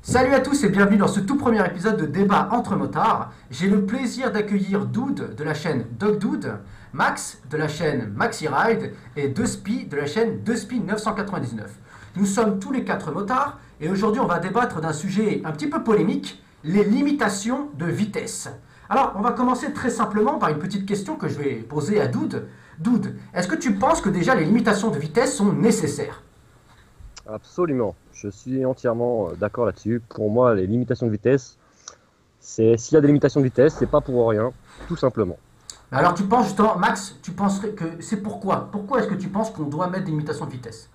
Salut à tous et bienvenue dans ce tout premier épisode de Débat entre motards. J'ai le plaisir d'accueillir Dude de la chaîne Dog Dude, Max de la chaîne Maxi Ride et Despy de la chaîne Despy 999. Nous sommes tous les quatre motards et aujourd'hui on va débattre d'un sujet un petit peu polémique, les limitations de vitesse. Alors on va commencer très simplement par une petite question que je vais poser à Dude. Dude, est-ce que tu penses que déjà les limitations de vitesse sont nécessaires ? Absolument, je suis entièrement d'accord là-dessus. Pour moi, les limitations de vitesse, s'il y a des limitations de vitesse, c'est pas pour rien, tout simplement. Alors tu penses justement, Max, tu penserais que c'est pourquoi? Pourquoi est-ce que tu penses qu'on doit mettre des limitations de vitesse?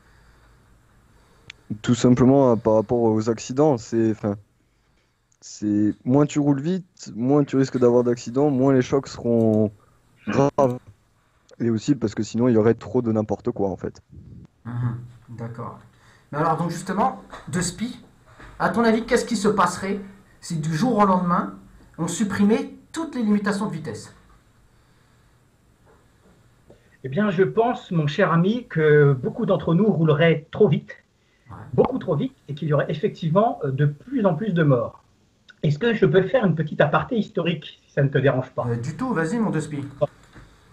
Tout simplement par rapport aux accidents, c'est moins tu roules vite, moins tu risques d'avoir d'accidents, moins les chocs seront graves. Et aussi parce que sinon il y aurait trop de n'importe quoi en fait. D'accord. Mais alors donc justement, Despy, à ton avis, qu'est-ce qui se passerait si du jour au lendemain, on supprimait toutes les limitations de vitesse? Eh bien, je pense, mon cher ami, que beaucoup d'entre nous rouleraient trop vite, Ouais. beaucoup trop vite, et qu'il y aurait effectivement de plus en plus de morts. Est-ce que je peux faire une petite aparté historique, si ça ne te dérange pas? Du tout, vas-y mon Despy.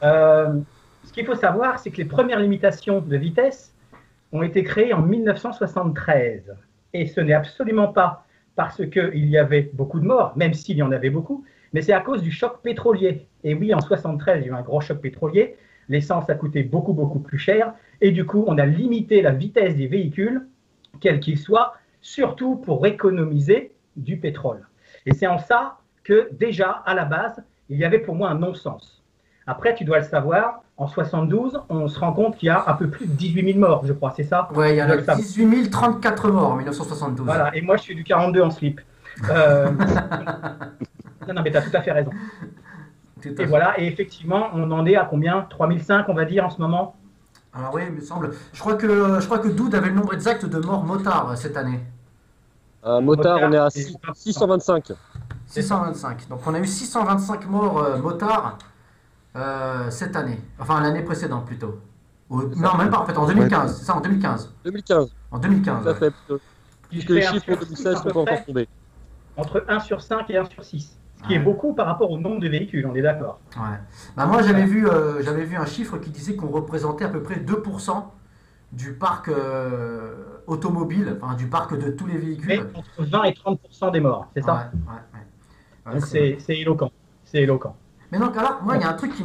Ce qu'il faut savoir, c'est que les premières limitations de vitesse ont été créées en 1973. Et ce n'est absolument pas parce qu'il y avait beaucoup de morts, même s'il y en avait beaucoup, mais c'est à cause du choc pétrolier. Et oui, en 1973, il y a eu un gros choc pétrolier. L'essence a coûté beaucoup, beaucoup plus cher. Et du coup, on a limité la vitesse des véhicules, quels qu'ils soient, surtout pour économiser du pétrole. Et c'est en ça que, déjà, à la base, il y avait pour moi un non-sens. Après, tu dois le savoir, en 72, on se rend compte qu'il y a un peu plus de 18 000 morts, je crois, c'est ça? Ouais, il y en Tu dois a le savoir. 18 034 morts en 1972. Voilà, et moi, je suis du 42 en slip. Non, non, mais tu as tout à fait raison. Tout à Et fait. voilà, et effectivement, on en est à combien? 3005, on va dire, en ce moment? Alors oui, il me semble. Je crois que Dude avait le nombre exact de morts motards cette année. Motard, on est à c'est 625. 625. Donc on a eu 625 morts motards cette année. Enfin l'année précédente plutôt. Non, même pas en fait, en 2015. C'est ça, en 2015. 2015, En 2015, tout à ouais. fait. qui Puisque les fait un chiffres de sur 2016 ne à sont peu pas encore près tombés. entre 1 sur 5 et 1 sur 6. Ce qui est Ouais. beaucoup par rapport au nombre de véhicules, on est d'accord. Ouais. Bah, moi j'avais vu un chiffre qui disait qu'on représentait à peu près 2% du parc automobile, enfin du parc de tous les véhicules. Mais entre 20 et 30% des morts, c'est Ouais, ça? ouais. Ouais, Donc c'est- c'est éloquent. C'est éloquent. Mais donc alors, moi il y a un truc qui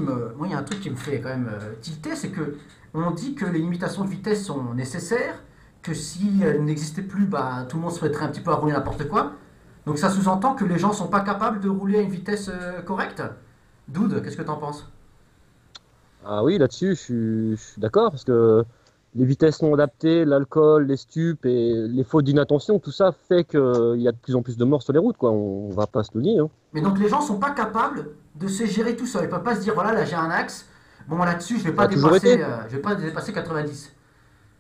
me fait quand même tilter, c'est que on dit que les limitations de vitesse sont nécessaires, que si elles n'existaient plus, bah tout le monde se mettrait un petit peu à rouler n'importe quoi. Donc ça sous-entend que les gens sont pas capables de rouler à une vitesse correcte. Dude, qu'est-ce que t'en penses? Ah oui, là-dessus, je suis d'accord, parce que les vitesses non adaptées, l'alcool, les stupes et les fautes d'inattention, tout ça fait qu'il y a de plus en plus de morts sur les routes, quoi. On va pas se le nier, hein. Mais donc les gens sont pas capables de se gérer tout seuls. Ils peuvent pas se dire voilà là j'ai un axe. Bon là-dessus je vais Ça pas a toujours dépasser, été. je vais pas dépasser 90.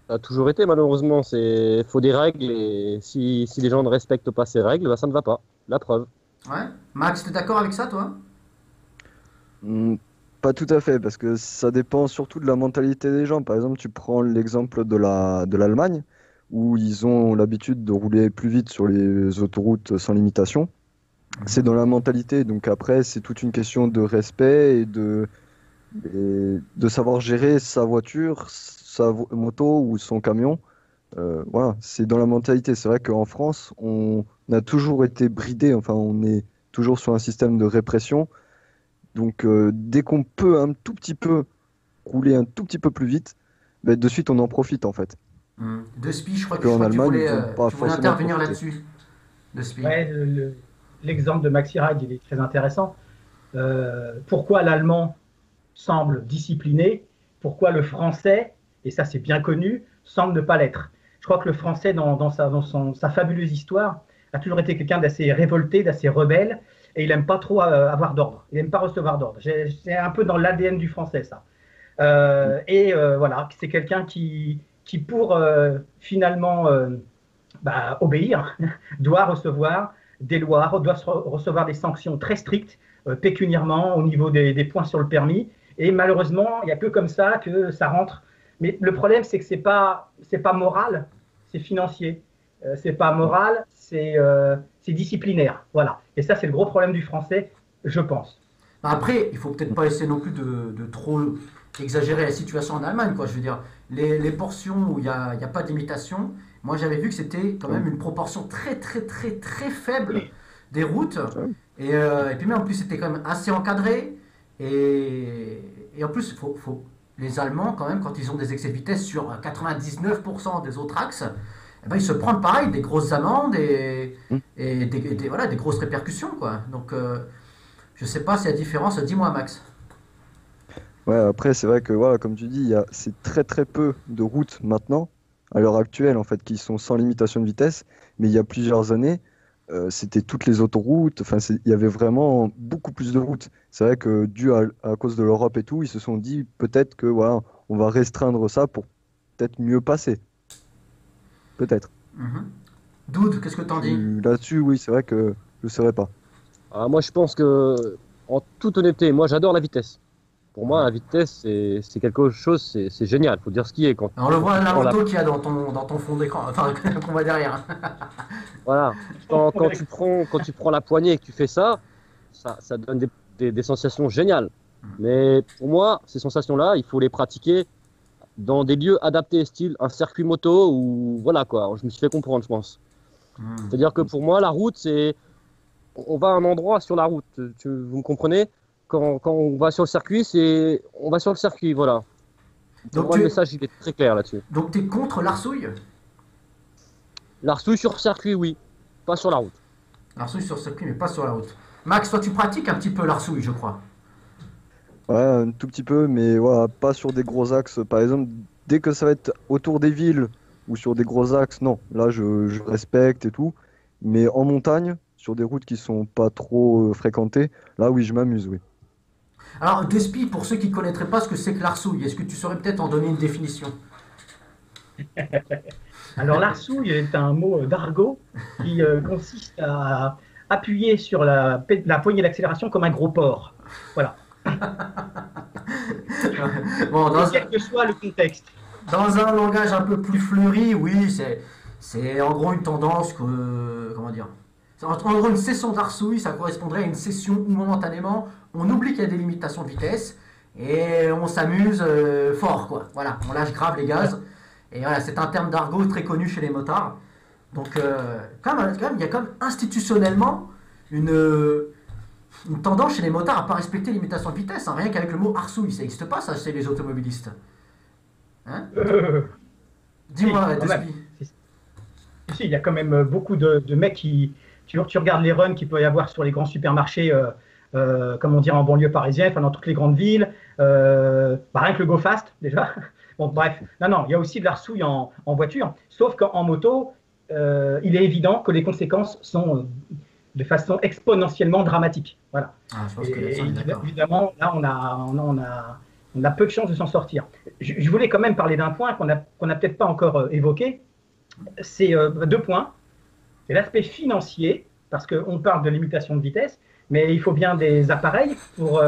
Ça a toujours été, malheureusement. Faut des règles, et si les gens ne respectent pas ces règles, bah, ça ne va pas. La preuve. Ouais. Max, t'es d'accord avec ça toi? Hmm, Pas tout à fait, parce que ça dépend surtout de la mentalité des gens. Par exemple, tu prends l'exemple de l'Allemagne, où ils ont l'habitude de rouler plus vite sur les autoroutes sans limitation. C'est dans la mentalité, donc après, c'est toute une question de respect et de savoir gérer sa voiture, moto ou son camion. Voilà, c'est dans la mentalité. C'est vrai qu'en France, on a toujours été bridé, enfin, on est toujours sur un système de répression. Donc, dès qu'on peut un tout petit peu rouler un tout petit peu plus vite, ben, de suite, on en profite en fait. De Spi, je crois que, Qu'en que tu Allemagne, voulais, ils n'ont pas tu voulais forcément intervenir profité. là-dessus. De Spi. Ouais, l'exemple de Maxi Ride, il est très intéressant. Pourquoi l'allemand semble discipliné? Pourquoi le français, et ça c'est bien connu, semble ne pas l'être? Je crois que le français, dans sa fabuleuse histoire, a toujours été quelqu'un d'assez révolté, d'assez rebelle, et il n'aime pas trop avoir d'ordre. Il n'aime pas recevoir d'ordre. C'est un peu dans l'ADN du français, ça. Voilà, c'est quelqu'un qui pour finalement obéir, doit recevoir des lois, doit recevoir des sanctions très strictes, pécuniairement, au niveau des points sur le permis. Et malheureusement, il n'y a que comme ça que ça rentre. Mais le problème, c'est que ce n'est pas moral, c'est financier. c'est pas moral, c'est disciplinaire. Voilà. Et ça, c'est le gros problème du français, je pense. Après, il faut peut-être pas essayer non plus de trop exagérer la situation en Allemagne, quoi. Je veux dire, les portions où il y a pas d'imitation, moi j'avais vu que c'était quand même une proportion très très très très faible des routes. Ouais. Et puis même en plus c'était quand même assez encadré. Et en plus, les Allemands, quand même, quand ils ont des excès de vitesse sur 99% des autres axes, eh ben, ils se prennent pareil, des grosses amendes Mm. et voilà, des grosses répercussions, quoi. Donc, je sais pas si la différence, dis-moi, Max. Ouais, après, c'est vrai que, voilà, comme tu dis, c'est très très peu de routes maintenant, à l'heure actuelle, en fait, qui sont sans limitation de vitesse. Mais il y a plusieurs années, c'était toutes les autoroutes. Enfin, il y avait vraiment beaucoup plus de routes. C'est vrai que, à cause de l'Europe et tout, ils se sont dit peut-être que, voilà, on va restreindre ça pour peut-être mieux passer. Peut-être. Mhm. Dude, qu'est-ce que t'en dis? Là-dessus, oui, c'est vrai que je ne saurais pas. Ah, moi, je pense que, en toute honnêteté, moi, j'adore la vitesse. Pour moi, la vitesse, c'est quelque chose, c'est génial. Faut dire ce qui est quand, On le quand voit tu la prends moto qu'il y a dans ton fond d'écran, enfin, qu'on voit derrière. voilà, quand tu prends la poignée et que tu fais ça, ça donne des sensations géniales. Mais pour moi, ces sensations-là, il faut les pratiquer dans des lieux adaptés, style un circuit moto ou voilà quoi. Je me suis fait comprendre, je pense. Hmm. C'est-à-dire que pour moi, la route, c'est on va à un endroit sur la route. Vous me comprenez? Quand on va sur le circuit, c'est on va sur le circuit, voilà. Pour Donc, moi, le message, il est très clair là-dessus. donc t'es contre l'arsouille? L'arsouille sur circuit, oui, pas sur la route. L'arsouille sur circuit, mais pas sur la route. Max, toi, tu pratiques un petit peu l'arsouille, je crois. Ouais, un tout petit peu, mais voilà, pas sur des gros axes. Par exemple, dès que ça va être autour des villes ou sur des gros axes, non. Là, je respecte et tout. Mais en montagne, sur des routes qui sont pas trop fréquentées, là, oui, je m'amuse, oui. Alors, Despi, pour ceux qui ne connaîtraient pas ce que c'est que l'arsouille, est-ce que tu saurais peut-être en donner une définition? Alors, l'arsouille est un mot d'argot qui consiste à appuyer sur la poignée d'accélération comme un gros porc. Voilà. Bon, Et quel que soit le contexte. dans un langage un peu plus fleuri, oui, c'est en gros une tendance que. Comment dire? En gros, une session d'arsouille, ça correspondrait à une session où momentanément, on oublie qu'il y a des limitations de vitesse et on s'amuse fort, quoi. Voilà, on lâche grave les gaz. Et voilà, c'est un terme d'argot très connu chez les motards. Donc, il y a quand même institutionnellement une tendance chez les motards à ne pas respecter les limitations de vitesse, hein. Rien qu'avec le mot arsouille, ça n'existe pas, ça, chez les automobilistes. Hein? Dis-moi, Si, quand même. Despi. Si, il y a quand même beaucoup de mecs qui. Tu regardes les runs qu'il peut y avoir sur les grands supermarchés, comme on dirait en banlieue parisienne, enfin dans toutes les grandes villes. Rien que le Go Fast, déjà. Bon, bref. Non, il y a aussi de l'arsouille en voiture. Sauf qu'en moto, il est évident que les conséquences sont de façon exponentiellement dramatiques. Voilà. Ah, je pense que Et là-dessus, on est d'accord. évidemment, là, on a peu de chances de s'en sortir. Je voulais quand même parler d'un point qu'on n'a peut-être pas encore évoqué. C'est 2 points. C'est l'aspect financier, parce qu'on parle de limitation de vitesse, mais il faut bien des appareils pour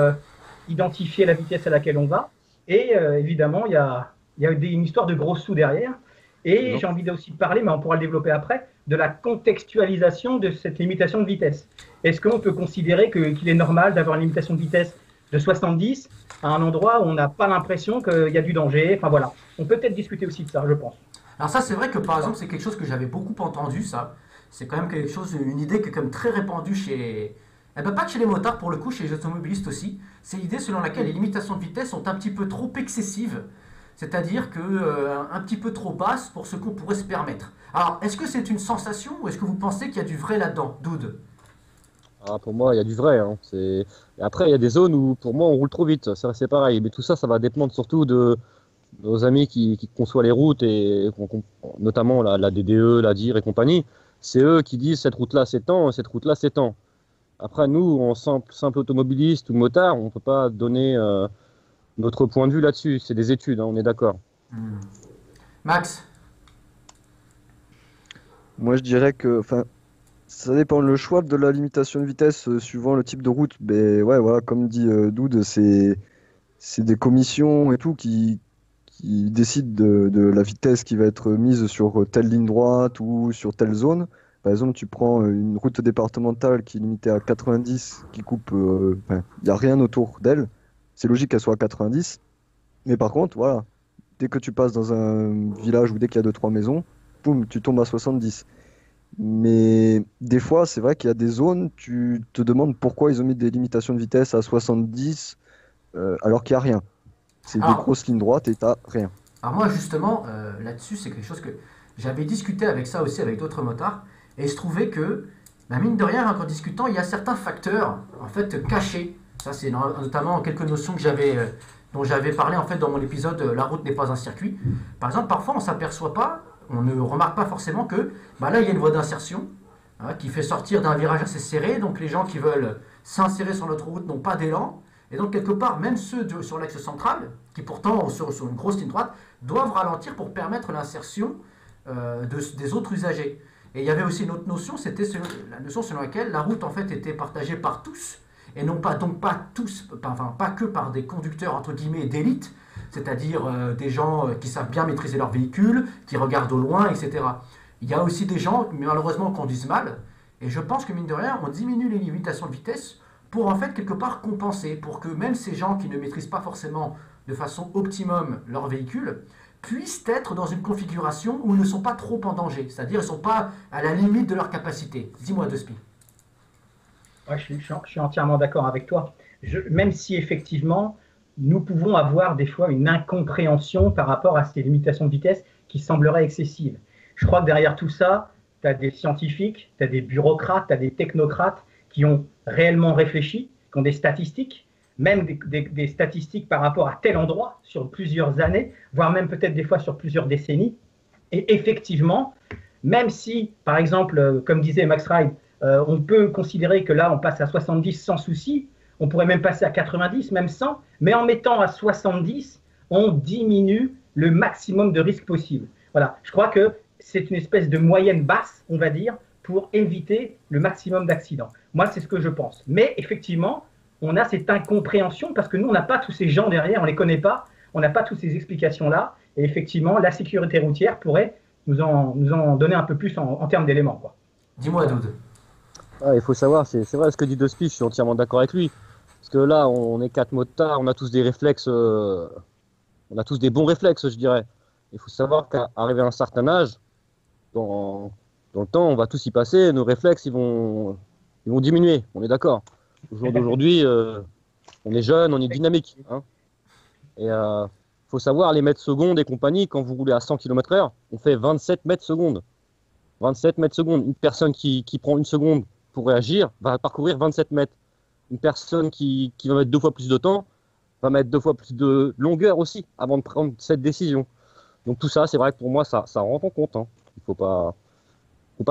identifier la vitesse à laquelle on va. Et évidemment, il y a une histoire de gros sous derrière. Et Non. j'ai envie aussi de parler, mais on pourra le développer après, de la contextualisation de cette limitation de vitesse. Est-ce qu'on peut considérer qu'il est normal d'avoir une limitation de vitesse de 70 à un endroit où on n'a pas l'impression qu'il y a du danger? Enfin voilà, on peut peut-être discuter aussi de ça, je pense. Alors ça, c'est vrai que par exemple, c'est quelque chose que j'avais beaucoup entendu, ça. C'est quand même quelque chose, une idée qui est quand même très répandue chez. Eh ben, pas que chez les motards, pour le coup, chez les automobilistes aussi. C'est l'idée selon laquelle les limitations de vitesse sont un petit peu trop excessives. C'est-à-dire que un petit peu trop basses pour ce qu'on pourrait se permettre. Alors, est-ce que c'est une sensation ou est-ce que vous pensez qu'il y a du vrai là-dedans, Dude? Ah, pour moi, il y a du vrai, hein. Et après, il y a des zones où, pour moi, on roule trop vite. Ça, c'est pareil. Mais tout ça, ça va dépendre surtout de nos amis qui conçoivent les routes, et notamment la DDE, la DIR et compagnie. C'est eux qui disent cette route-là, c'est tant, cette route-là, c'est tant. Après, nous, en simple automobiliste ou motard, on ne peut pas donner notre point de vue là-dessus. C'est des études, hein, on est d'accord. Max? Moi, je dirais que, enfin, ça dépend le choix de la limitation de vitesse suivant le type de route. Mais ouais, voilà, comme dit Doud, c'est des commissions et tout qui qui décide de la vitesse qui va être mise sur telle ligne droite ou sur telle zone. Par exemple, tu prends une route départementale qui est limitée à 90, qui coupe, il n'y a rien autour d'elle. C'est logique qu'elle soit à 90. Mais par contre, voilà, dès que tu passes dans un village ou dès qu'il y a 2-3 maisons, boum, tu tombes à 70. Mais des fois, c'est vrai qu'il y a des zones, tu te demandes pourquoi ils ont mis des limitations de vitesse à 70 alors qu'il n'y a rien. C'est des Alors, grosses lignes droites et t'as rien. alors moi justement, là-dessus, c'est quelque chose que j'avais discuté avec ça aussi avec d'autres motards, et je trouvais que, bah, mine de rien, en discutant, il y a certains facteurs en fait cachés. Ça, c'est notamment quelques notions que dont j'avais parlé en fait dans mon épisode La route n'est pas un circuit. Par exemple, parfois on s'aperçoit pas, on ne remarque pas forcément que bah, là il y a une voie d'insertion qui fait sortir d'un virage assez serré, donc les gens qui veulent s'insérer sur notre route n'ont pas d'élan. Et donc, quelque part, même ceux sur l'axe central, qui pourtant sont sur une grosse ligne droite, doivent ralentir pour permettre l'insertion des autres usagers. Et il y avait aussi une autre notion, c'était la notion selon laquelle la route en fait était partagée par tous, et non pas donc pas tous, enfin pas que par des conducteurs entre guillemets d'élite, c'est-à-dire des gens qui savent bien maîtriser leur véhicule, qui regardent au loin, etc. Il y a aussi des gens qui malheureusement conduisent mal, et je pense que mine de rien, on diminue les limitations de vitesse pour en fait quelque part compenser, pour que même ces gens qui ne maîtrisent pas forcément de façon optimum leur véhicule puissent être dans une configuration où ils ne sont pas trop en danger, c'est-à-dire ils ne sont pas à la limite de leur capacité. Dis-moi, Despi. Ouais, je suis entièrement d'accord avec toi. Même si effectivement, nous pouvons avoir des fois une incompréhension par rapport à ces limitations de vitesse qui sembleraient excessives. Je crois que derrière tout ça, tu as des scientifiques, tu as des bureaucrates, tu as des technocrates qui ont réellement réfléchi, qui ont des statistiques, même des statistiques par rapport à tel endroit sur plusieurs années, voire même peut-être des fois sur plusieurs décennies. Et effectivement, même si, par exemple, comme disait Max Ride, on peut considérer que là, on passe à 70 sans souci, on pourrait même passer à 90, même 100, mais en mettant à 70, on diminue le maximum de risques possible. Voilà, je crois que c'est une espèce de moyenne basse, on va dire, pour éviter le maximum d'accidents. Moi, c'est ce que je pense. Mais effectivement, on a cette incompréhension parce que nous, on n'a pas tous ces gens derrière, on ne les connaît pas, on n'a pas toutes ces explications-là. Et effectivement, la sécurité routière pourrait nous en donner un peu plus en termes d'éléments, quoi. Dis-moi, Doud. Ah, il faut savoir, c'est vrai ce que dit Dospi, je suis entièrement d'accord avec lui. Parce que là, on est 4 motards, on a tous des réflexes, on a tous des bons réflexes, je dirais. Il faut savoir qu'à arriver à un certain âge, dans le temps, on va tous y passer, nos réflexes, ils vont diminuer, on est d'accord. Au jour d'aujourd'hui, on est jeune, on est dynamique. Hein. Et faut savoir, les mètres secondes et compagnie, quand vous roulez à 100 km/h, on fait 27 mètres secondes. 27 mètres secondes. Une personne qui prend une seconde pour réagir va parcourir 27 mètres. Une personne qui va mettre 2 fois plus de temps va mettre 2 fois plus de longueur aussi avant de prendre cette décision. Donc tout ça, c'est vrai que pour moi, ça rentre en compte. Hein. Il faut pas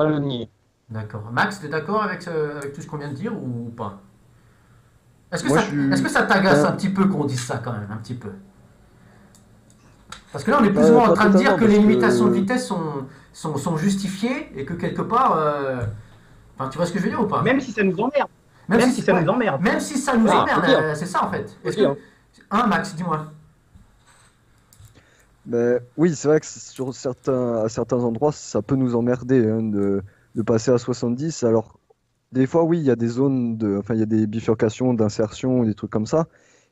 le nier. D'accord. Max, tu es d'accord avec tout ce qu'on vient de dire ou pas? Est-ce que, Moi, est-ce que ça t'agace un petit peu qu'on dise ça quand même, un petit peu? Parce que là, on est plus ou moins en train de dire que les limitations de vitesse sont justifiées et que quelque part... Enfin, tu vois ce que je veux dire ou pas? Même si ça nous emmerde. Même si ça nous emmerde. Même si ça nous emmerde, c'est ça en fait. Est-ce que... Max, dis-moi. Ben, oui, c'est vrai que à certains endroits, ça peut nous emmerder de passer à 70. Alors, des fois, oui, il y a des zones il y a des bifurcations d'insertion, des trucs comme ça.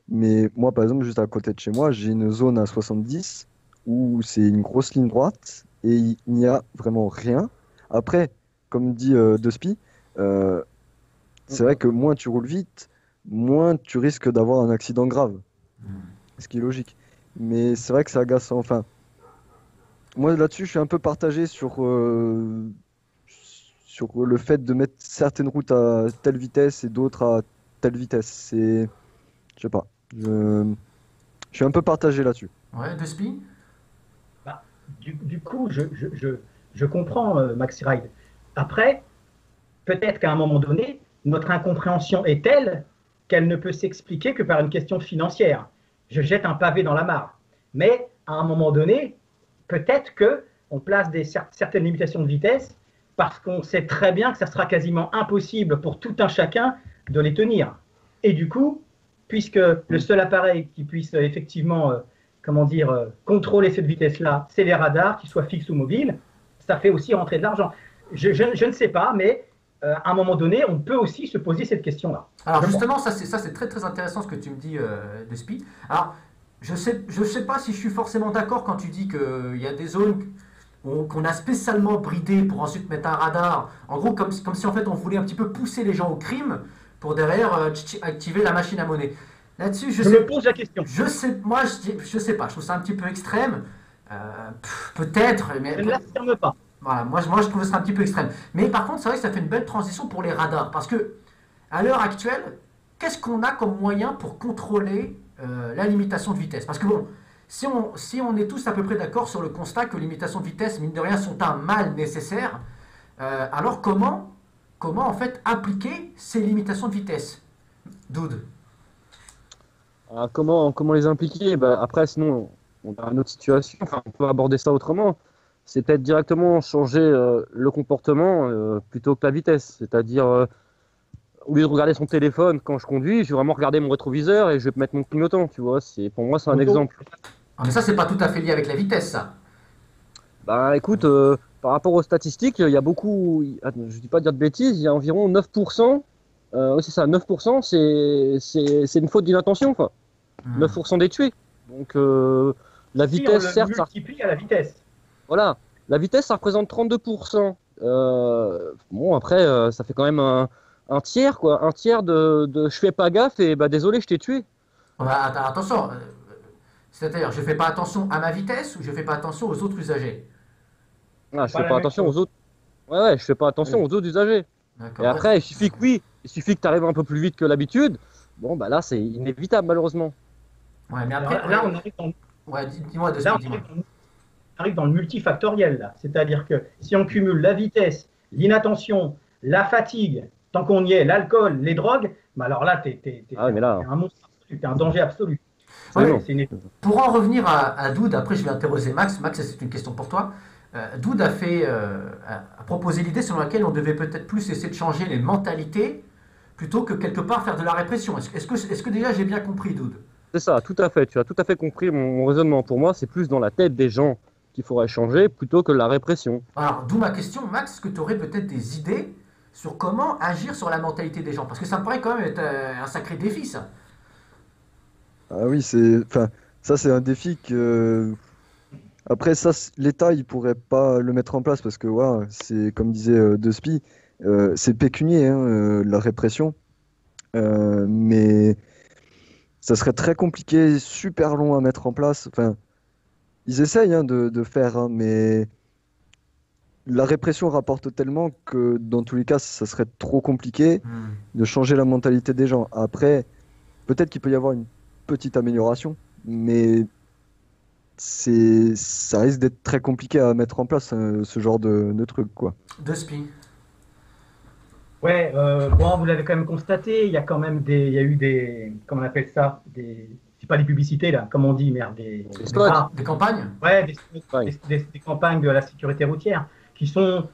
Mais moi, par exemple, juste à côté de chez moi, j'ai une zone à 70 où c'est une grosse ligne droite et il n'y a vraiment rien. Après, comme dit Duspi, c'est vrai que moins tu roules vite, moins tu risques d'avoir un accident grave. Ce qui est logique. Mais c'est vrai que c'est agaçant. Enfin, moi là-dessus, je suis un peu partagé sur le fait de mettre certaines routes à telle vitesse et d'autres à telle vitesse. Je sais pas. Je suis un peu partagé là-dessus. Ouais, Duspi. Bah, du coup, je comprends Maxi Ride. Après, peut-être qu'à un moment donné, notre incompréhension est telle qu'elle ne peut s'expliquer que par une question financière. Je jette un pavé dans la mare. Mais à un moment donné, peut-être qu'on place certaines limitations de vitesse parce qu'on sait très bien que ça sera quasiment impossible pour tout un chacun de les tenir. Et du coup, puisque le seul appareil qui puisse effectivement comment dire, contrôler cette vitesse-là, c'est les radars, qu'ils soient fixes ou mobiles. Ça fait aussi rentrer de l'argent. Je ne sais pas, mais à un moment donné, on peut aussi se poser cette question-là. Alors justement, ça c'est très très intéressant ce que tu me dis de Spi. Alors, je sais pas si je suis forcément d'accord quand tu dis qu'il y a des zones qu'on a spécialement bridées pour ensuite mettre un radar. En gros, comme si en fait on voulait un petit peu pousser les gens au crime pour derrière activer la machine à monnaie. Là-dessus, je me pose la question. Je sais pas, je trouve ça un petit peu extrême. Peut-être, mais... Je ne l'affirme pas. Voilà, moi je trouve ça un petit peu extrême. Mais par contre, c'est vrai que ça fait une belle transition pour les radars. Parce que, à l'heure actuelle, qu'est-ce qu'on a comme moyen pour contrôler la limitation de vitesse? Parce que bon, si on est tous à peu près d'accord sur le constat que les limitations de vitesse, mine de rien, sont un mal nécessaire, alors comment en fait appliquer ces limitations de vitesse? Doud. Comment les impliquer? Après, sinon, on a une autre situation. Enfin, on peut aborder ça autrement. C'est peut-être directement changer le comportement plutôt que la vitesse. C'est-à-dire, au lieu de regarder son téléphone quand je conduis, je vais vraiment regarder mon rétroviseur et je vais mettre mon clignotant. Tu vois, pour moi, c'est un exemple. Ah, mais ça, c'est pas tout à fait lié avec la vitesse, ça. Écoute, par rapport aux statistiques, il y a beaucoup. Attends, je ne dis pas dire de bêtises, il y a environ 9%. Oui, c'est ça, 9%, c'est une faute d'inattention, quoi. 9% des tués. Donc, la vitesse, on le certes. multiplie à la vitesse. Voilà, la vitesse, ça représente 32%. Bon, après, ça fait quand même un tiers, quoi. Un tiers de je fais pas gaffe et désolé, je t'ai tué. Attention, c'est-à-dire, je fais pas attention à ma vitesse ou je fais pas attention aux autres usagers? Je fais pas attention aux autres. Ouais, je fais pas attention aux autres usagers. Et après, il suffit que tu arrives un peu plus vite que l'habitude. Bon, là, c'est inévitable, malheureusement. Ouais, mais après, là, on arrive dans... Ouais, dis-moi de ce que dis-moi. On arrive dans le multifactoriel, là. C'est-à-dire que si on cumule la vitesse, l'inattention, la fatigue, tant qu'on y est, l'alcool, les drogues, alors là, t'es un monstre absolu, t'es un danger absolu. Ouais, pour en revenir à Doud, après je vais interroger Max. Max, c'est une question pour toi. Doud a proposé l'idée selon laquelle on devait peut-être plus essayer de changer les mentalités plutôt que quelque part faire de la répression. Est-ce que déjà j'ai bien compris, Doud? C'est ça, tout à fait. Tu as tout à fait compris mon raisonnement. Pour moi, c'est plus dans la tête des gens qu'il faudrait changer plutôt que la répression. Alors, d'où ma question, Max, est-ce que tu aurais peut-être des idées sur comment agir sur la mentalité des gens? Parce que ça me paraît quand même être un sacré défi, ça. Ah oui, ça c'est un défi que... Après ça, l'État, il pourrait pas le mettre en place parce que, c'est comme disait De Spie, c'est pécunier, la répression. Mais ça serait très compliqué, super long à mettre en place. Enfin, ils essayent de faire, mais la répression rapporte tellement que dans tous les cas, ça serait trop compliqué de changer la mentalité des gens. Après, peut-être qu'il peut y avoir une petite amélioration, mais ça risque d'être très compliqué à mettre en place, ce genre de truc, quoi. De Spie. Ouais, vous l'avez quand même constaté, il y a quand même il y a eu des, comment on appelle ça, c'est pas des publicités là, comme on dit, merde, des campagnes. Ouais, des campagnes de la sécurité routière qui sont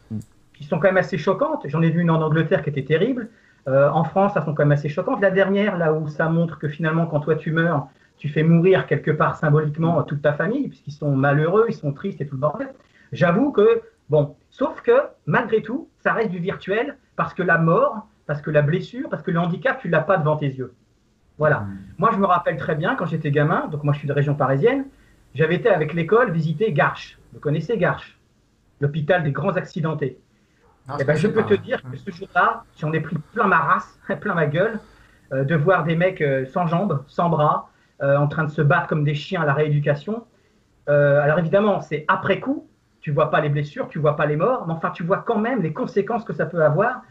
quand même assez choquantes. J'en ai vu une en Angleterre qui était terrible. En France, ça sont quand même assez choquantes. La dernière, là où ça montre que finalement, quand toi tu meurs, tu fais mourir quelque part symboliquement toute ta famille, puisqu'ils sont malheureux, ils sont tristes et tout le bordel. J'avoue que, sauf que malgré tout, ça reste du virtuel, parce que la mort, parce que la blessure, parce que le handicap, tu ne l'as pas devant tes yeux. Voilà. Moi, je me rappelle très bien, quand j'étais gamin, donc moi je suis de région parisienne, j'avais été avec l'école visiter Garches. Vous connaissez Garches? L'hôpital des grands accidentés. Je peux te dire que ce jour-là, j'en ai pris plein ma race, plein ma gueule, de voir des mecs sans jambes, sans bras, en train de se battre comme des chiens à la rééducation. Alors évidemment, c'est après coup, tu vois pas les blessures, tu vois pas les morts, mais enfin tu vois quand même les conséquences que ça peut avoir.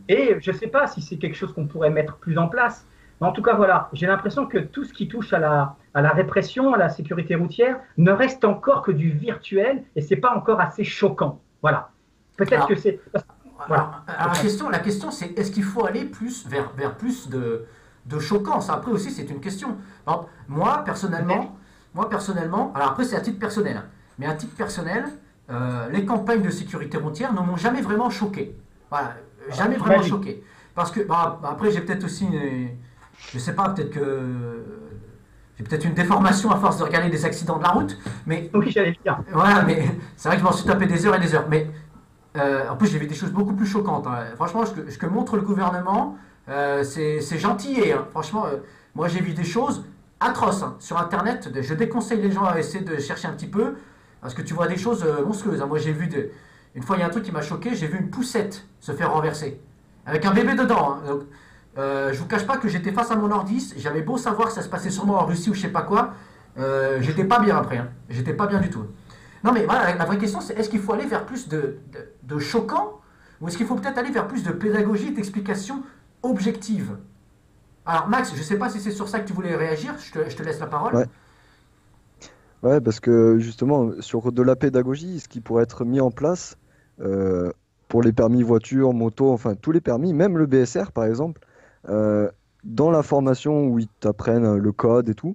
Et je sais pas si c'est quelque chose qu'on pourrait mettre plus en place. Mais en tout cas, voilà, j'ai l'impression que tout ce qui touche à la répression, à la sécurité routière, ne reste encore que du virtuel et c'est pas encore assez choquant. Voilà. Peut-être que c'est... Voilà. Alors la question c'est, est-ce qu'il faut aller plus vers plus de choquant? Ça, après aussi, c'est une question. Alors, moi, personnellement, alors après, c'est à titre personnel, mais à titre personnel, les campagnes de sécurité routière ne m'ont jamais vraiment choqué. Voilà, jamais vraiment choqué. Parce que, après, j'ai peut-être aussi, je sais pas, peut-être que c'est peut-être une déformation à force de regarder des accidents de la route, mais Oui, j'allais le dire. voilà, mais c'est vrai que je m'en suis tapé des heures et des heures. Mais en plus, j'ai vu des choses beaucoup plus choquantes, hein. Franchement, ce que montre le gouvernement, c'est gentil. Hein. Franchement, moi j'ai vu des choses atroces, hein, sur Internet. Je déconseille les gens à essayer de chercher un petit peu, parce que tu vois des choses monstrueuses, hein. Moi j'ai vu une fois, il y a un truc qui m'a choqué, j'ai vu une poussette se faire renverser, avec un bébé dedans, hein. Donc, je vous cache pas que j'étais face à mon ordi, j'avais beau savoir que ça se passait sûrement en Russie ou je sais pas quoi, j'étais pas bien après, hein. J'étais pas bien du tout. Non mais voilà, la vraie question c'est est-ce qu'il faut aller vers plus de choquant, ou est-ce qu'il faut peut-être aller vers plus de pédagogie et d'explication objective? Alors Max, je sais pas si c'est sur ça que tu voulais réagir, je te laisse la parole. Ouais. Ouais, parce que justement, sur de la pédagogie, ce qui pourrait être mis en place euh, pour les permis voiture, moto, enfin tous les permis, même le BSR par exemple, euh, dans la formation où ils t'apprennent le code et tout,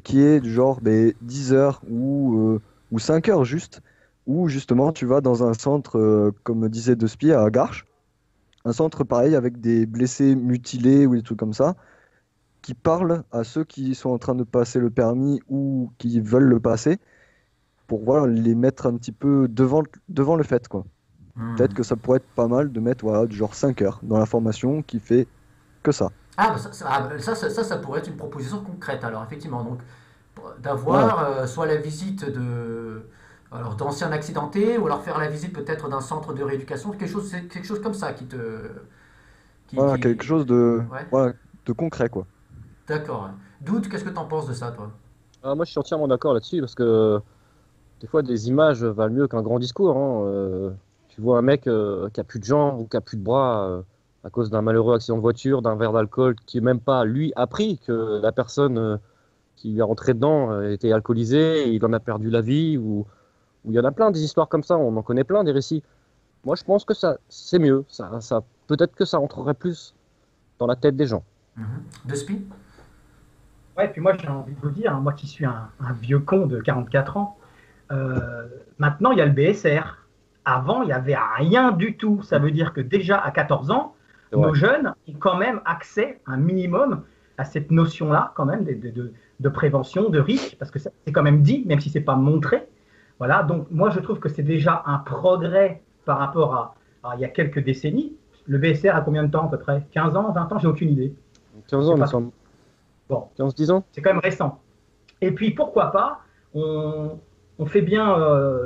qui est du genre 10 heures ou 5 heures juste, où justement tu vas dans un centre, comme disait De Spie, à Garches, un centre pareil avec des blessés mutilés ou des trucs comme ça, qui parlent à ceux qui sont en train de passer le permis ou qui veulent le passer, pour voilà, les mettre un petit peu devant le fait, quoi. Peut-être que ça pourrait être pas mal de mettre voilà, du genre 5 heures dans la formation qui fait que ça. Ah, bah, ça pourrait être une proposition concrète alors, effectivement. Donc, Voilà. d'avoir soit la visite alors, d'anciens accidentés, ou alors faire la visite peut-être d'un centre de rééducation, quelque chose comme ça Voilà, quelque chose de, Ouais, voilà, de concret, quoi. d'accord. Doute, qu'est-ce que t'en penses de ça, toi? Ah, moi, je suis entièrement d'accord là-dessus parce que des fois, des images valent mieux qu'un grand discours, hein. Tu vois un mec qui a plus de jambes ou qui a plus de bras à cause d'un malheureux accident de voiture, d'un verre d'alcool qui est même pas lui appris que la personne qui lui est rentrée dedans était alcoolisée et il en a perdu la vie ou il y en a plein des histoires comme ça. On en connaît plein des récits. Moi, je pense que ça, c'est mieux. Peut-être que ça rentrerait plus dans la tête des gens. Mhm. De Spi? Ouais, puis moi j'ai envie de vous dire, hein, moi qui suis un vieux con de 44 ans, maintenant il y a le BSR. Avant, il n'y avait rien du tout. Ça veut dire que déjà à 14 ans, C'est vrai. nos jeunes ont quand même accès un minimum à cette notion-là, quand même, de prévention, de risque, parce que c'est quand même dit, même si ce n'est pas montré. Voilà, donc moi je trouve que c'est déjà un progrès par rapport à il y a quelques décennies. Le BSR a combien de temps à peu près? 15 ans, 20 ans? J'ai aucune idée. 15 C'est ans, il me pas- semble. Bon, 15-10 ans? c'est quand même récent. Et puis pourquoi pas, on fait bien,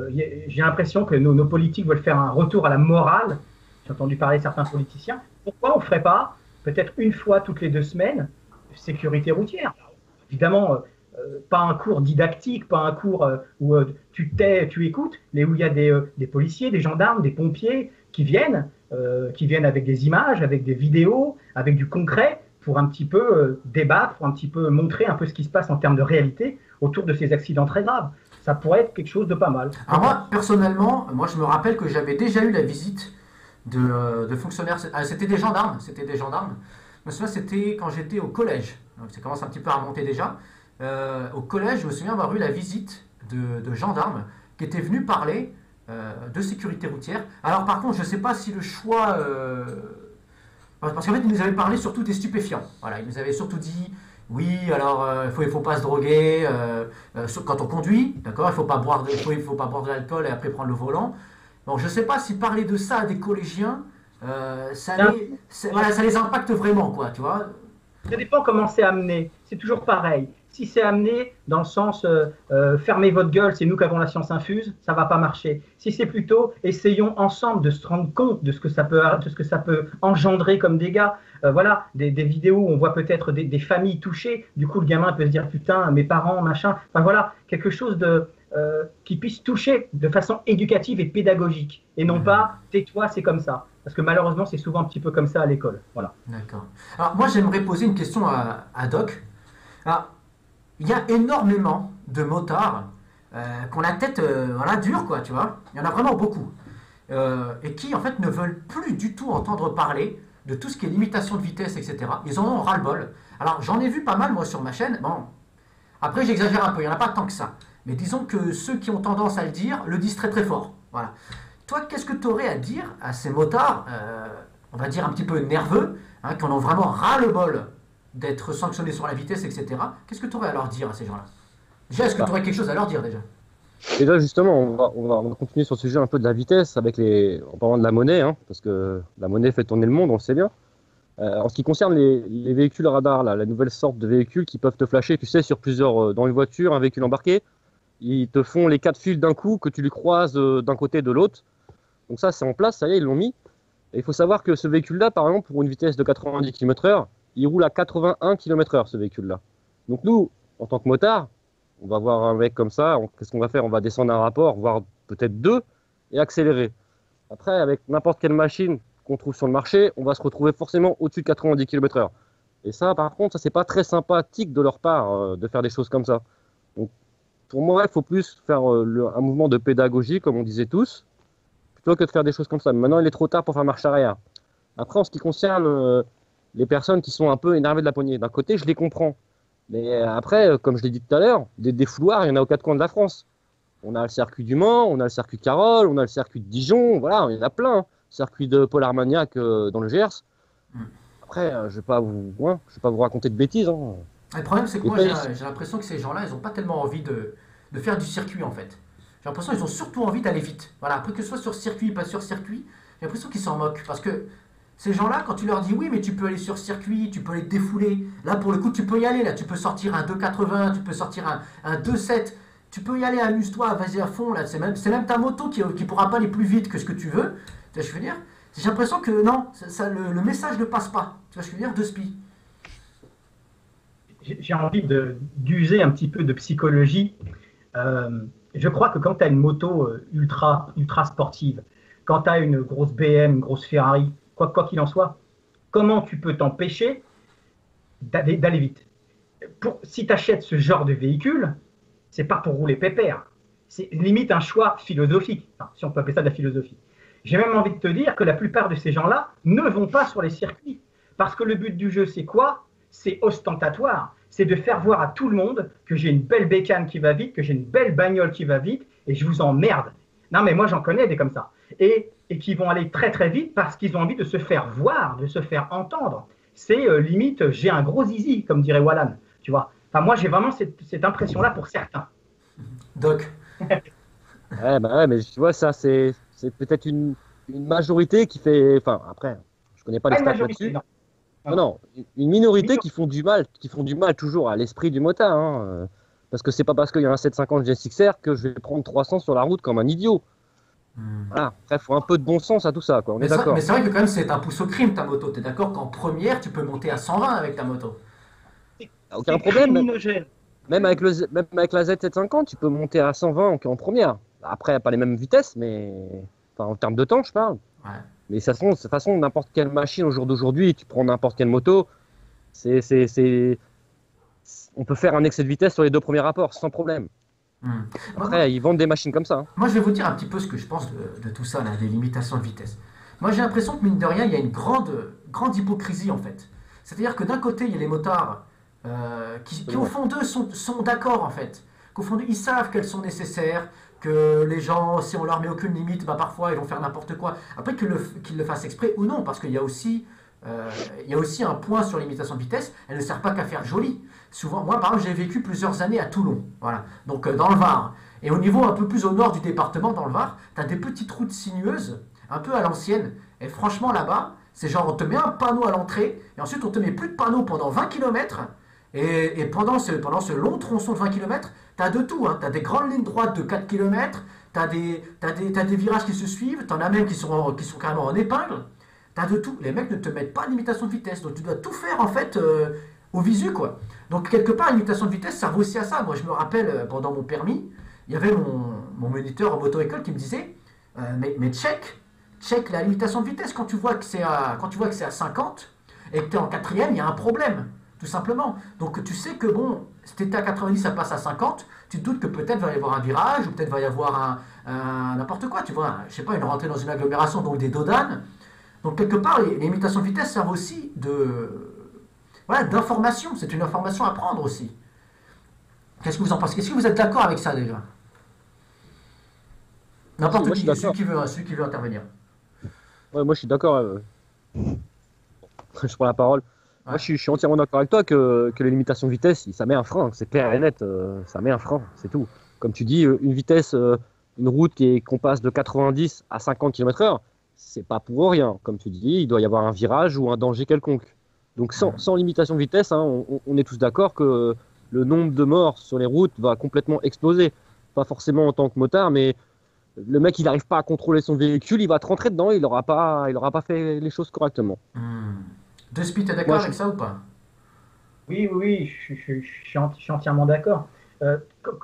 j'ai l'impression que nos politiques veulent faire un retour à la morale. J'ai entendu parler de certains politiciens. Pourquoi on ne ferait pas, peut-être une fois toutes les 2 semaines, sécurité routière? Évidemment, pas un cours didactique, pas un cours où tu tais, tu écoutes, mais où il y a des policiers, des gendarmes, des pompiers qui viennent avec des images, avec des vidéos, avec du concret, pour un petit peu débattre, pour un petit peu montrer un peu ce qui se passe en termes de réalité autour de ces accidents très graves. Ça pourrait être quelque chose de pas mal. Alors moi, personnellement, moi je me rappelle que j'avais déjà eu la visite de fonctionnaires. C'était des gendarmes, c'était des gendarmes. Je me souviens, c'était quand j'étais au collège. Donc ça commence un petit peu à remonter déjà. Au collège, je me souviens avoir eu la visite de gendarmes qui étaient venus parler de sécurité routière. Alors par contre, je ne sais pas si le choix... parce qu'en fait, ils nous avaient parlé surtout des stupéfiants. Voilà, ils nous avaient surtout dit, oui, alors il faut pas se droguer quand on conduit, d'accord. Il faut pas boire faut pas boire de l'alcool et après prendre le volant. Donc je sais pas si parler de ça à des collégiens, voilà, ça les impacte vraiment, quoi, tu vois. Ça dépend comment c'est amené. C'est toujours pareil. Si c'est amené dans le sens fermez votre gueule, c'est nous qui avons la science infuse, ça ne va pas marcher. Si c'est plutôt essayons ensemble de se rendre compte de ce que ça peut engendrer comme dégâts. Voilà, des vidéos où on voit peut-être des familles touchées. Du coup, le gamin peut se dire putain, mes parents, machin. Enfin voilà, quelque chose qui puisse toucher de façon éducative et pédagogique. Et non pas tais-toi, c'est comme ça. Parce que malheureusement, c'est souvent un petit peu comme ça à l'école. Voilà. D'accord. Alors moi, j'aimerais poser une question à Doc. Alors, il y a énormément de motards qui ont la tête voilà, dure, quoi, tu vois. Il y en a vraiment beaucoup. Et qui, en fait, ne veulent plus du tout entendre parler de tout ce qui est limitation de vitesse, etc. Ils en ont ras-le-bol. Alors, j'en ai vu pas mal, moi, sur ma chaîne. Bon, après, j'exagère un peu, il n'y en a pas tant que ça. Mais disons que ceux qui ont tendance à le dire, le disent très très fort. Voilà. Toi, qu'est-ce que tu aurais à dire à ces motards, on va dire un petit peu nerveux, hein, qui en ont vraiment ras-le-bol d'être sanctionnés sur la vitesse, etc. Qu'est-ce que tu aurais à leur dire à ces gens-là? Déjà, est-ce que tu aurais quelque chose à leur dire déjà? Et là, justement, on va continuer sur le sujet un peu de la vitesse en parlant de la monnaie, hein, parce que la monnaie fait tourner le monde, on le sait bien. En ce qui concerne les véhicules radars, là, la nouvelle sorte de véhicules qui peuvent te flasher, tu sais, sur plusieurs, dans une voiture, un véhicule embarqué, ils te font les 4 fils d'un coup, que tu les croises d'un côté de l'autre. Donc ça, c'est en place, ça y est, ils l'ont mis. Et il faut savoir que ce véhicule-là, par exemple, pour une vitesse de 90 km/h, il roule à 81 km/h, ce véhicule-là. Donc nous, en tant que motard, on va voir un mec comme ça, qu'est-ce qu'on va faire? On va descendre un rapport, voire peut-être deux, et accélérer. Après, avec n'importe quelle machine qu'on trouve sur le marché, on va se retrouver forcément au-dessus de 90 km/h. Et ça, par contre, ça c'est pas très sympathique de leur part de faire des choses comme ça. Donc, pour moi, il faut plus faire un mouvement de pédagogie, comme on disait tous, plutôt que de faire des choses comme ça. Mais maintenant, il est trop tard pour faire marche arrière. Après, en ce qui concerne les personnes qui sont un peu énervées de la poignée, d'un côté, je les comprends. Mais après, comme je l'ai dit tout à l'heure, des fouloirs, il y en a aux 4 coins de la France. On a le circuit du Mans, on a le circuit de Carole, on a le circuit de Dijon, voilà, il y en a plein. Hein. Circuit de Paul Armagnac dans le Gers. Après, je ne vais pas vous raconter de bêtises. Hein. Le problème, c'est que moi, j'ai l'impression que ces gens-là, ils n'ont pas tellement envie de faire du circuit, en fait. J'ai l'impression qu'ils ont surtout envie d'aller vite. Voilà, après que ce soit sur circuit, pas sur circuit, j'ai l'impression qu'ils s'en moquent. Parce que ces gens-là, quand tu leur dis oui, mais tu peux aller sur circuit, tu peux aller te défouler, là, pour le coup, tu peux y aller. Là, tu peux sortir un 2,80, tu peux sortir un 2,7. Tu peux y aller, amuse-toi, vas-y à fond. Là, c'est même ta moto qui ne pourra pas aller plus vite que ce que tu veux. Tu vois ce que je veux dire? J'ai l'impression que non, le message ne passe pas. Tu vois ce que je veux dire, de SPI? J'ai envie d'user un petit peu de psychologie. Je crois que quand tu as une moto ultra sportive, quand tu as une grosse BM, une grosse Ferrari, quoi qu'il en soit, comment tu peux t'empêcher d'aller vite? Si tu achètes ce genre de véhicule, c'est pas pour rouler pépère. C'est limite un choix philosophique, enfin, si on peut appeler ça de la philosophie. J'ai même envie de te dire que la plupart de ces gens-là ne vont pas sur les circuits. Parce que le but du jeu, c'est quoi? C'est ostentatoire. C'est de faire voir à tout le monde que j'ai une belle bécane qui va vite, que j'ai une belle bagnole qui va vite, et je vous emmerde. Non, mais moi, j'en connais des comme ça. Et qui vont aller très, très vite parce qu'ils ont envie de se faire voir, de se faire entendre. C'est limite, j'ai un gros zizi, comme dirait Wallan. Tu vois? Enfin, moi, j'ai vraiment cette impression-là pour certains. Doc. Ouais, mais tu vois, ça, c'est peut-être une majorité qui fait. Enfin, après, je connais pas les stats là-dessus. Non, une minorité qui font du mal toujours à l'esprit du motard. Hein, parce que c'est pas parce qu'il y a un 750 GSX-R que je vais prendre 300 sur la route comme un idiot. Voilà, après, il faut un peu de bon sens à tout ça, quoi. On est d'accord. Mais c'est vrai que quand même, c'est un pouce au crime ta moto. Tu es d'accord qu'en première, tu peux monter à 120 avec ta moto? Aucun problème. Même avec la Z750, tu peux monter à 120 en première. Après, pas les mêmes vitesses, mais enfin, en termes de temps, je parle. Ouais. Mais de toute façon, n'importe quelle machine au jour d'aujourd'hui, tu prends n'importe quelle moto, on peut faire un excès de vitesse sur les 2 premiers rapports, sans problème. Après, ils vendent des machines comme ça. Hein. Moi, je vais vous dire un petit peu ce que je pense de tout ça, là, des limitations de vitesse. Moi, j'ai l'impression que, mine de rien, il y a une grande hypocrisie, en fait. C'est-à-dire que d'un côté, il y a les motards qui au fond d'eux, sont d'accord, en fait. Qu'au fond d'eux, ils savent qu'elles sont nécessaires, que les gens, si on leur met aucune limite, bah, parfois, ils vont faire n'importe quoi. Après, qu'ils le fassent exprès ou non, parce qu'il y a aussi un point sur l'imitation de vitesse, elle ne sert pas qu'à faire joli. Souvent, moi, par exemple, j'ai vécu plusieurs années à Toulon, voilà, donc dans le Var. Et au niveau un peu plus au nord du département, dans le Var, tu as des petites routes sinueuses, un peu à l'ancienne. Et franchement, là-bas, c'est genre, on te met un panneau à l'entrée, et ensuite, on te met plus de panneaux pendant 20 km. Et pendant ce long tronçon de 20 km, tu as de tout. Hein. Tu as des grandes lignes droites de 4 km, tu as des virages qui se suivent, tu en as même qui sont carrément en épingle. Tu as de tout. Les mecs ne te mettent pas de limitation de vitesse, donc tu dois tout faire en fait au visu, quoi. Donc quelque part, la limitation de vitesse servait aussi à ça. Moi, je me rappelle, pendant mon permis, il y avait mon moniteur en moto-école qui me disait mais check la limitation de vitesse quand tu vois que c'est à 50 et que tu es en quatrième, il y a un problème. Tout simplement. Donc tu sais que bon, si tu étais à 90, ça passe à 50, tu te doutes que peut-être va y avoir un virage, ou peut-être va y avoir un n'importe quoi, tu vois, je sais pas, une rentrée dans une agglomération, donc des dodanes. Donc quelque part, les limitations de vitesse servent aussi d'information, c'est une information à prendre aussi. Qu'est-ce que vous en pensez? Est-ce que vous êtes d'accord avec ça déjà? N'importe qui, celui qui veut intervenir. Ouais, moi je suis d'accord. Je prends la parole. Moi, je suis entièrement d'accord avec toi que les limitations de vitesse, ça met un frein, c'est clair et net, ça met un frein, c'est tout. Comme tu dis, une vitesse, une route qu'on passe de 90 à 50 km/h, c'est pas pour rien. Comme tu dis, il doit y avoir un virage ou un danger quelconque. Donc, sans limitation de vitesse, hein, on est tous d'accord que le nombre de morts sur les routes va complètement exploser. Pas forcément en tant que motard, mais le mec, il n'arrive pas à contrôler son véhicule, il va te rentrer dedans, il n'aura pas fait les choses correctement. De Speed, t'es d'accord avec ça ou pas? Oui, je suis entièrement d'accord.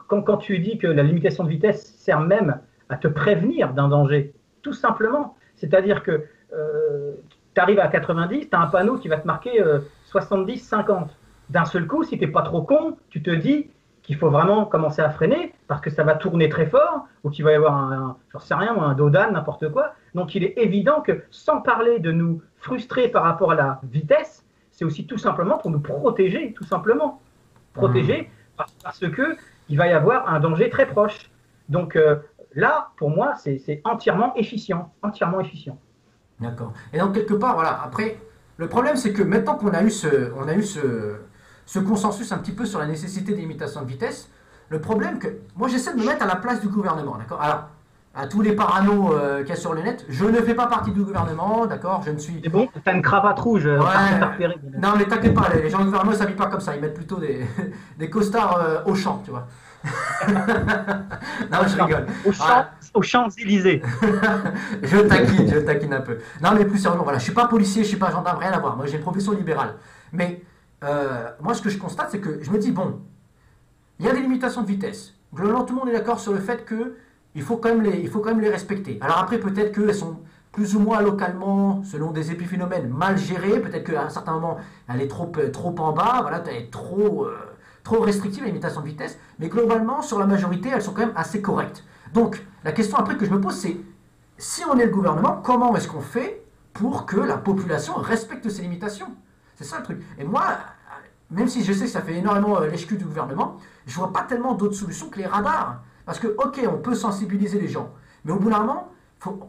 Quand tu dis que la limitation de vitesse sert même à te prévenir d'un danger, tout simplement, c'est-à-dire que tu arrives à 90, tu as un panneau qui va te marquer 70-50. D'un seul coup, si tu n'es pas trop con, tu te dis qu'il faut vraiment commencer à freiner parce que ça va tourner très fort ou qu'il va y avoir j'en sais rien, un dos d'âne, n'importe quoi. Donc il est évident que sans parler de nous frustrer par rapport à la vitesse, c'est aussi tout simplement pour nous protéger, tout simplement. Protéger parce que il va y avoir un danger très proche. Donc là, pour moi, c'est entièrement efficient, entièrement efficient. D'accord. Et donc quelque part, voilà. Après, le problème, c'est que maintenant qu'on a eu ce consensus un petit peu sur la nécessité des limitations de vitesse, le problème que moi j'essaie de me mettre à la place du gouvernement, d'accord. Alors, à tous les paranos qu'il y a sur le net, je ne fais pas partie du gouvernement, d'accord. Je ne suis. C'est bon, t'as une cravate rouge. Ouais. Non, mais t'inquiète pas, les gens du gouvernement ne s'habillent pas comme ça. Ils mettent plutôt des costards au champ, tu vois. Non, je rigole. Aux Champs-Élysées. Je taquine un peu. Non, mais plus sérieusement, voilà, je suis pas policier, je suis pas gendarme, rien à voir. Moi, j'ai une profession libérale. Mais moi, ce que je constate, c'est que je me dis, bon, il y a des limitations de vitesse. Globalement, tout le monde est d'accord sur le fait que il faut quand même les respecter. Alors après, peut-être qu'elles sont plus ou moins localement, selon des épiphénomènes, mal gérées. Peut-être qu'à un certain moment, elle est trop en bas. Voilà, elle est trop restrictive, la limitation de vitesse. Mais globalement, sur la majorité, elles sont quand même assez correctes. Donc, la question après que je me pose, c'est si on est le gouvernement, comment est-ce qu'on fait pour que la population respecte ces limitations? C'est ça le truc. Et moi, même si je sais que ça fait énormément lèche-cul du gouvernement, je vois pas tellement d'autres solutions que les radars. Parce que, ok, on peut sensibiliser les gens, mais au bout d'un moment,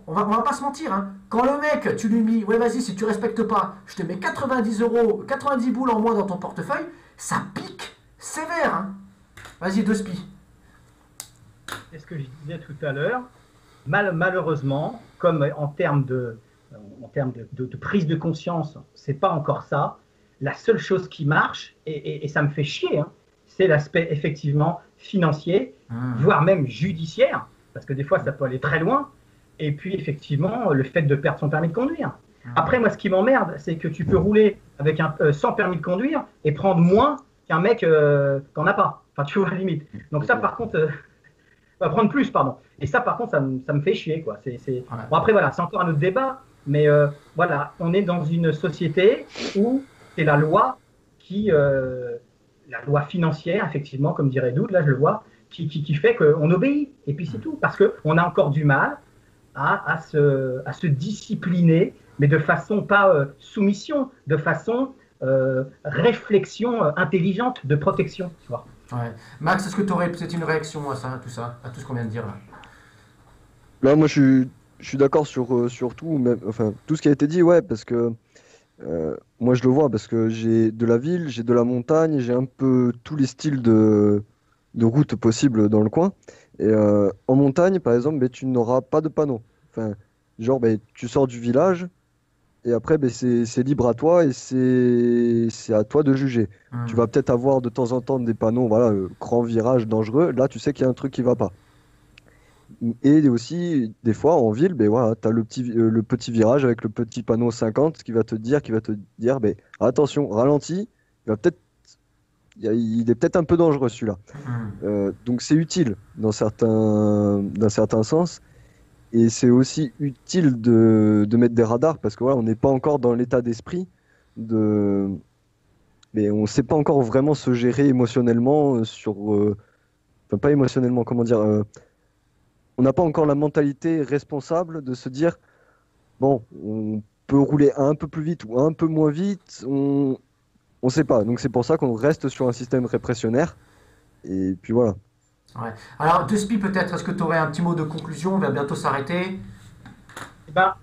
on va pas se mentir. Hein. Quand le mec, tu lui dis, ouais, vas-y, si tu respectes pas, je te mets 90 euros, 90 boules en moins dans ton portefeuille, ça pique sévère. Hein. Vas-y, De Spi. C'est ce que je disais tout à l'heure. Malheureusement, comme en termes de prise de conscience, c'est pas encore ça. La seule chose qui marche, et ça me fait chier, hein, c'est l'aspect effectivement financier, voire même judiciaire, parce que des fois ça peut aller très loin, et puis effectivement le fait de perdre son permis de conduire. Après, moi ce qui m'emmerde, c'est que tu peux rouler avec sans permis de conduire et prendre moins qu'un mec qui n'en a pas. Enfin, tu vois, à la limite. Donc ça par contre, prendre plus, pardon. Et ça par contre, ça me fait chier, quoi. Bon, après voilà, c'est encore un autre débat, mais voilà, on est dans une société où c'est la loi la loi financière, effectivement, comme dirait Doud, là je le vois, qui fait qu'on obéit. Et puis c'est tout. Parce qu'on a encore du mal à se discipliner, mais de façon pas soumission, de façon réflexion intelligente de protection. Tu vois. Ouais. Max, est-ce que tu aurais peut-être une réaction à ça, à tout ce qu'on vient de dire là? Là, moi je suis d'accord sur tout, mais, enfin, tout ce qui a été dit, ouais, parce que moi je le vois, parce que j'ai de la ville, j'ai de la montagne, j'ai un peu tous les styles de routes possibles dans le coin. Et en montagne, par exemple, ben, tu n'auras pas de panneau. Enfin, genre, ben, tu sors du village, et après, ben, c'est libre à toi, et c'est à toi de juger. Tu vas peut-être avoir de temps en temps des panneaux, voilà, grand virage dangereux, là tu sais qu'il y a un truc qui va pas. Et aussi, des fois, en ville, ben voilà, tu as le petit virage avec le petit panneau 50 qui va te dire ben, attention, ralentis, il est peut-être un peu dangereux celui-là. Donc c'est utile d'un certain sens. Et c'est aussi utile de mettre des radars parce que voilà, on n'est pas encore dans l'état d'esprit mais on ne sait pas encore vraiment se gérer émotionnellement enfin, pas émotionnellement, comment dire. On n'a pas encore la mentalité responsable de se dire bon, on peut rouler un peu plus vite ou un peu moins vite, on ne sait pas. Donc c'est pour ça qu'on reste sur un système répressionnaire. Et puis voilà. Ouais. Alors, De Spi, peut-être, est-ce que tu aurais un petit mot de conclusion? On va bientôt s'arrêter.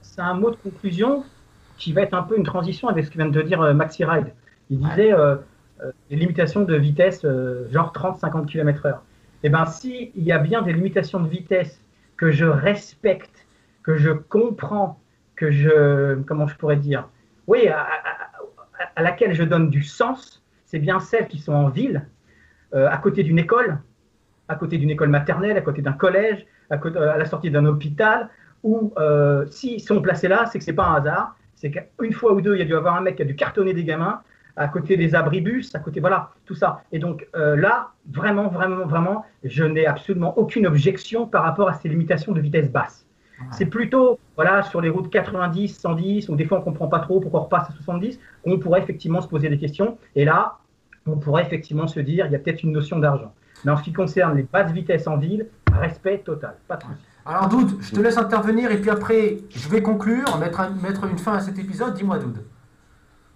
C'est un mot de conclusion qui va être un peu une transition avec ce que vient de dire Maxi Ride. Il disait des limitations de vitesse genre 30-50 km/h. Eh bien, s'il y a bien des limitations de vitesse que je respecte, que je comprends, comment je pourrais dire, oui, à laquelle je donne du sens, c'est bien celles qui sont en ville, à côté d'une école maternelle, à côté d'un collège, à la sortie d'un hôpital, où s'ils sont placés là, c'est que c'est pas un hasard, c'est qu'une fois ou deux, il y a dû avoir un mec qui a dû cartonner des gamins, à côté des abribus, à côté, voilà, tout ça. Et donc là, vraiment, je n'ai absolument aucune objection par rapport à ces limitations de vitesse basse. Ouais. C'est plutôt, voilà, sur les routes 90, 110, où des fois on ne comprend pas trop pourquoi on repasse à 70, qu'on pourrait effectivement se poser des questions. Et là, on pourrait effectivement se dire, il y a peut-être une notion d'argent. Mais en ce qui concerne les basses vitesses en ville, respect total, pas de souci. Alors Doud, je te laisse intervenir et puis après, je vais conclure, mettre une fin à cet épisode. Dis-moi Doud.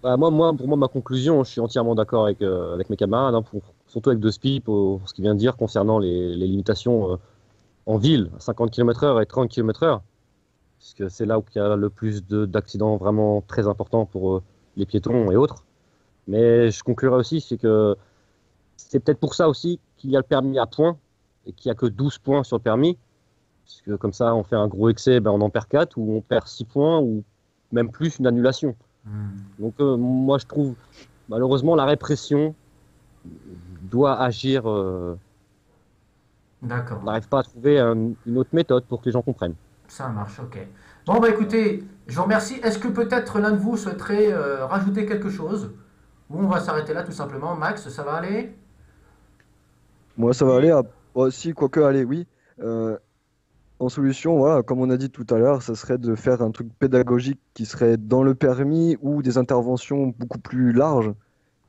Bah, pour moi, ma conclusion, je suis entièrement d'accord avec mes camarades, hein, surtout avec Despy pour ce qu'il vient de dire concernant les limitations en ville, 50 km/h et 30 km/h, parce que c'est là où il y a le plus d'accidents vraiment très importants pour les piétons et autres. Mais je conclurai aussi, c'est que c'est peut-être pour ça aussi qu'il y a le permis à points et qu'il n'y a que 12 points sur le permis, parce que comme ça, on fait un gros excès, on en perd 4, ou on perd 6 points, ou même plus une annulation. Donc moi je trouve malheureusement la répression doit agir. D'accord. On n'arrive pas à trouver une autre méthode pour que les gens comprennent. Ça marche, ok. Bon écoutez, je vous remercie. Est-ce que peut-être l'un de vous souhaiterait rajouter quelque chose? Ou on va s'arrêter là tout simplement. Max, ça va aller? Moi ça va aller. Si, quoique, allez, oui. En solution, voilà, comme on a dit tout à l'heure, ça serait de faire un truc pédagogique qui serait dans le permis ou des interventions beaucoup plus larges.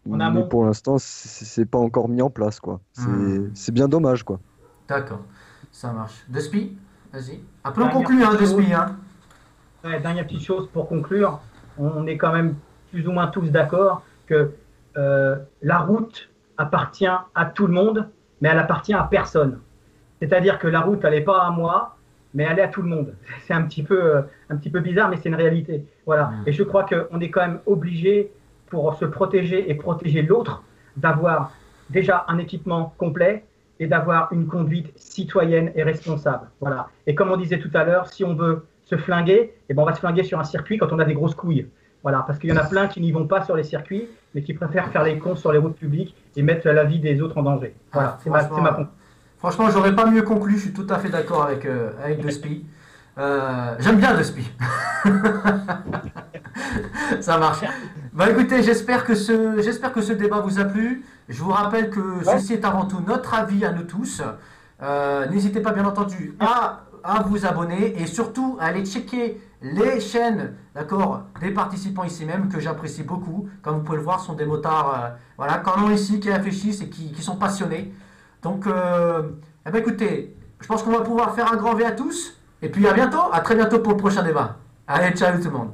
Mais pour l'instant, c'est pas encore mis en place, quoi. C'est bien dommage, quoi. D'accord, ça marche. Despy, vas-y. Après on conclut, hein, Despy. Hein. Ouais, dernière petite chose pour conclure, on est quand même plus ou moins tous d'accord que la route appartient à tout le monde, mais elle appartient à personne. C'est-à-dire que la route, elle n'est pas à moi, mais elle est à tout le monde. C'est un petit peu bizarre, mais c'est une réalité. Voilà. Et je crois qu'on est quand même obligé, pour se protéger et protéger l'autre, d'avoir déjà un équipement complet et d'avoir une conduite citoyenne et responsable. Voilà. Et comme on disait tout à l'heure, si on veut se flinguer, on va se flinguer sur un circuit quand on a des grosses couilles. Voilà. Parce qu'il y en a plein qui n'y vont pas sur les circuits, mais qui préfèrent faire les cons sur les routes publiques et mettre la vie des autres en danger. Voilà. C'est ma conclusion. Franchement, j'aurais pas mieux conclu, je suis tout à fait d'accord avec Despy. J'aime bien Despy. Ça marche. Écoutez, j'espère que ce débat vous a plu. Je vous rappelle que ceci est avant tout notre avis à nous tous. N'hésitez pas bien entendu à vous abonner et surtout à aller checker les chaînes, d'accord, des participants ici même que j'apprécie beaucoup. Comme vous pouvez le voir, ce sont des motards, comme ici, qui réfléchissent et qui sont passionnés. Donc, écoutez, je pense qu'on va pouvoir faire un grand V à tous. Et puis à bientôt, à très bientôt pour le prochain débat. Allez, ciao tout le monde.